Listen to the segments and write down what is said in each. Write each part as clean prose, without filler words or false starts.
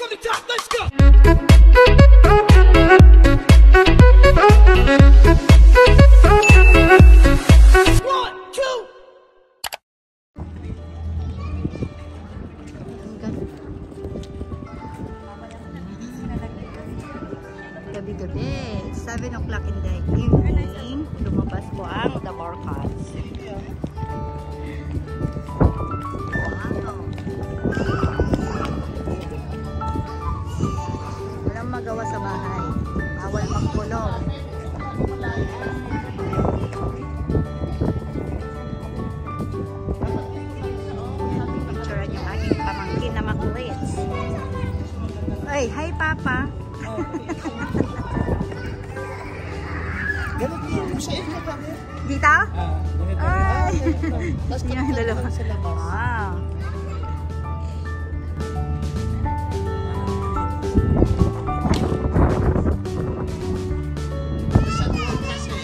from the top, let's go! One, two. Gabi-gabi, 7 o'clock in the evening, lumabas po ang The Morcans. Walang magawa sa bahay. Bawal magkulong. Picturean yung aking pamangkin na makulit. Ay, hi Papa. Ganun din yung sa inyo kami. Dito? Ay! Tapos Yun ang dalawa. sa labas. Wow. Sa loob kasi,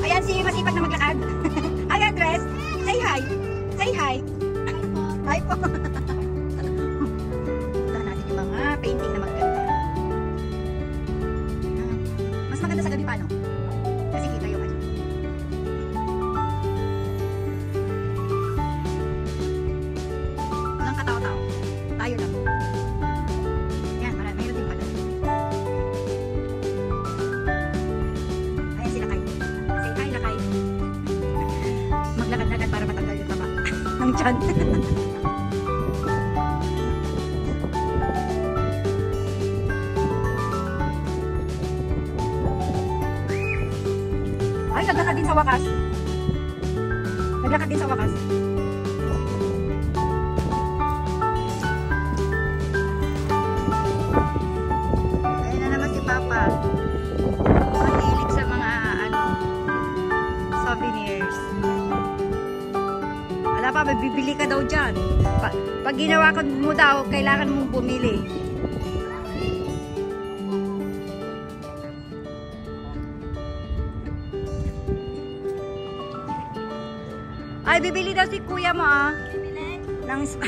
Ayan si masipag na maglakad. Hi Andres. Say hi. Say hi. Hi po. Punta natin yung mga painting na maganda. Mas maganda sa gabi pa, no? Kasi kita yung ano. Walang katao-tao. Tayo lang. Yan, mayroon din pala. Ayan si Lakay. Say hi, Lakay. Maglakad-lakad para matanggal yung taba ng tiyan. Ay, naglakad din sa wakas. Naglakad din sa wakas. Ayun na naman si Papa. Mahilig sa mga souvenirs. Wala pa, bibili ka daw dyan. Pag ginawa ka mo daw, kailangan mong bumili. Ay, bibili daw si kuya mo Bibili? Ano yan?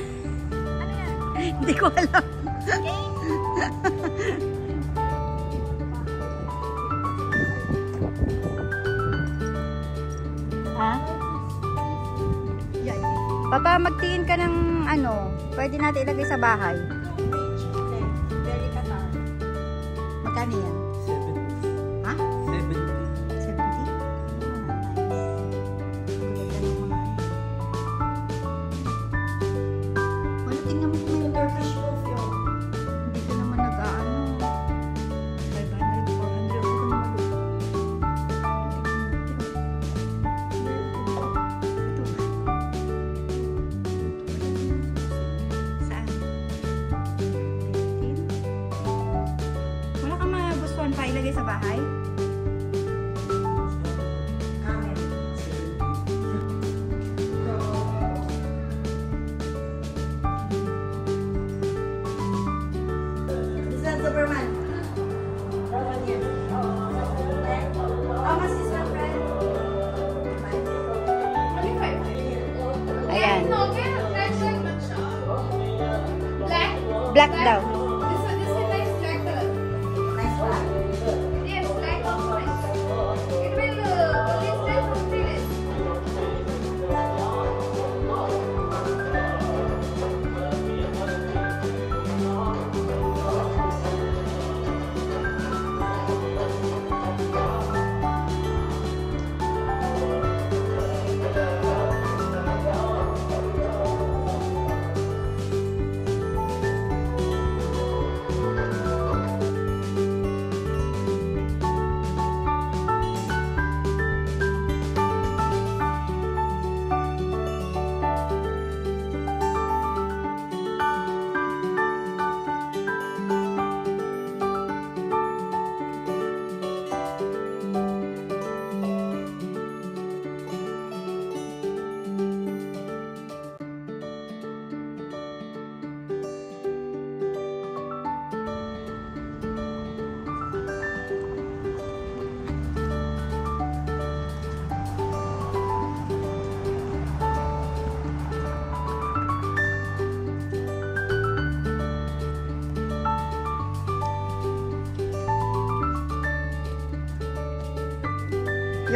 Hindi ko alam. Ha? Yan. Papa, magtingin ka ng ano, pwede natin ilagay sa bahay. Very kata. Magkano yan? 70. Ha? 70. 70? Wala, tingnan mo kung may Turkish roof yun. Hindi ka naman nag-aano. 500, 400. Huwag ka naman ito. Saan? 15? Wala kang magustuhan pa ilagay sa bahay? Amen. This is Superman. How much is one friend? Ayan. Black daw. Nice black.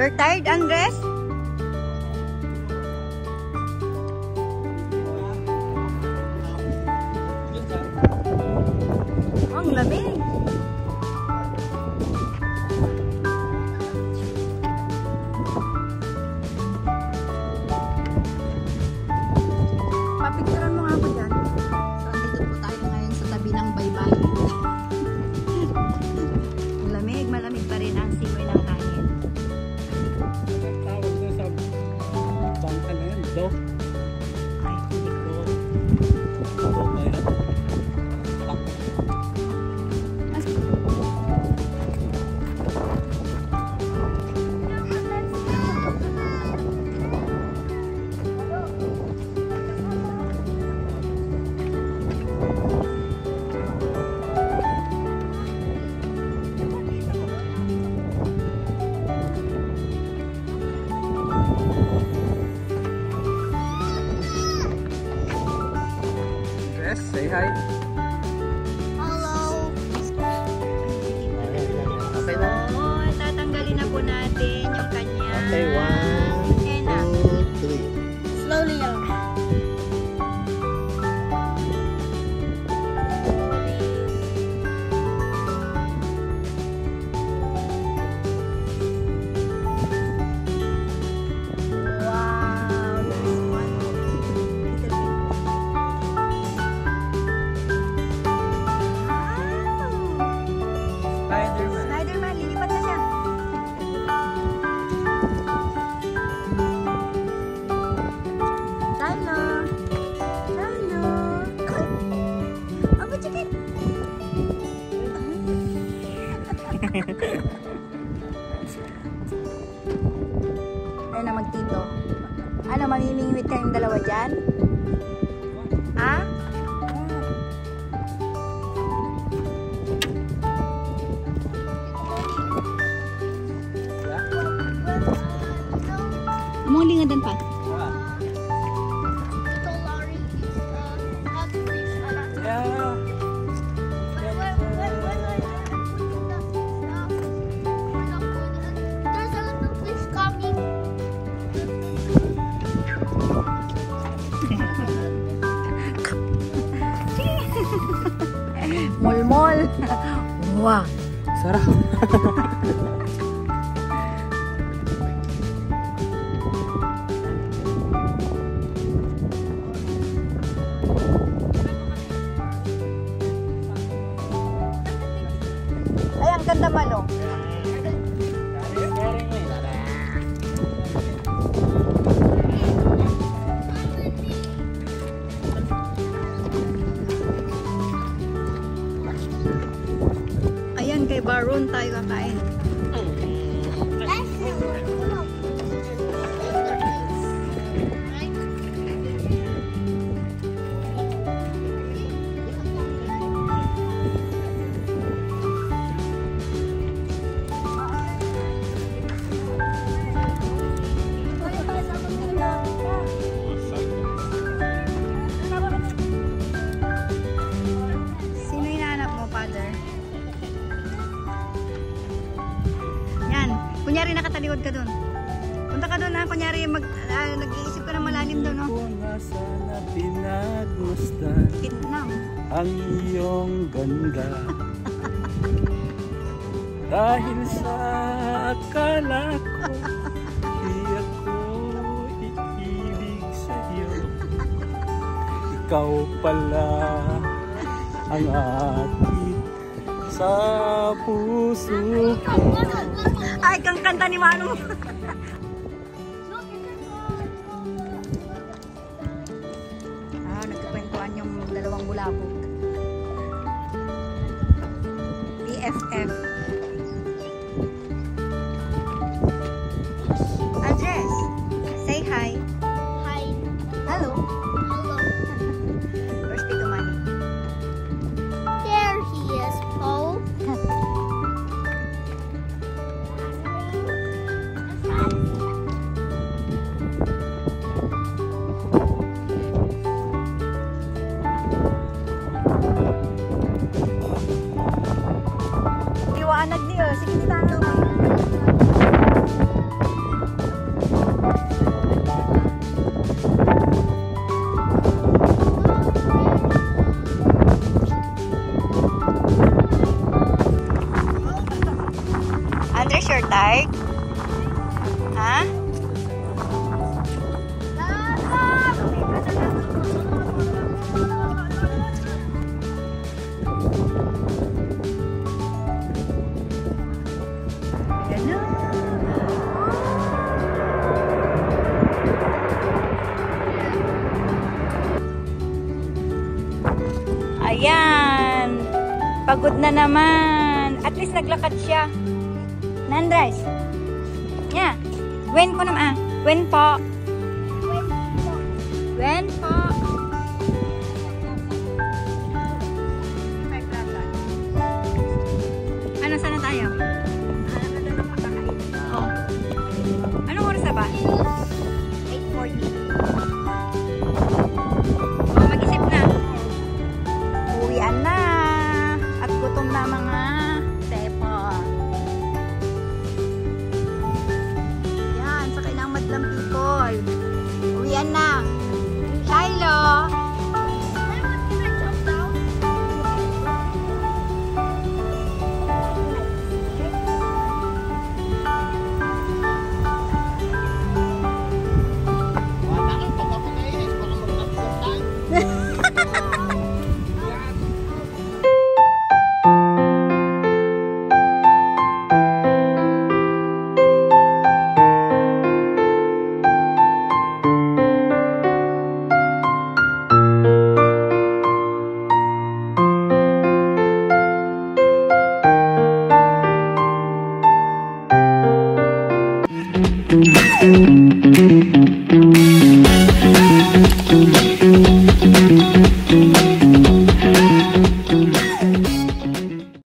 You're tired, Andres? Ang lamig. Papicturan mo nga ako dyan. So, dito po tayo ngayon sa tabi ng baybay. Malamig pa rin ang simoy ng kanin. Tawag na sa bangka na yan, do. Ay, hindi ko. Say hi. Hello. Okay na. So, tatanggalin na po natin yung kanya. Okay, 1, 2, 3. Slowly lang. Wow, there's one. Spider-Man. Spider-Man, lilipat na siya. Tyler! Tyler! Aba, chicken! Ayun na magtito. Ano, mamimingwit kayong dalawa dyan? Ha? Muli nga dan pa. Yeah. There's a little fish coming. Mol-mol. Wow. Sarap. Ay, ang ganda man, oh. Ayan, kay Baron tayo kakain. Sino hinahanap mo, Father? Yan. Kunyari nakatalikod ka dun. Punta ka dun, ha? Kunyari nag-iisip ka ng malalim dun, no? Kung sana pinagmasdan Vietnam. ang iyong ganda. Dahil sa akala ko, di ako iibig sa'yo. Ikaw pala ang akin sa puso ko. Ay, kang kanta ni Manong. Nagkakwentuhan yung dalawang bulabog. BFF. Andres, say hi. Hi. Hello. Hello. Where's Tito Manny? There he is, Paul. Liwanag niyo. Sige, kita na. Dark? Ha? Ayan. Pagod na naman. At least naglakad siya. Nandres. Yeah. Wen po naman. Wen po. Wen po. Ano, sana tayo? Oh. Anong oras na ba? 8:40. Oh, mag-isip na. Uwian na. At gutom na mga tepo. Yan, sa kailang madlang people. Uwian na. Shiloh.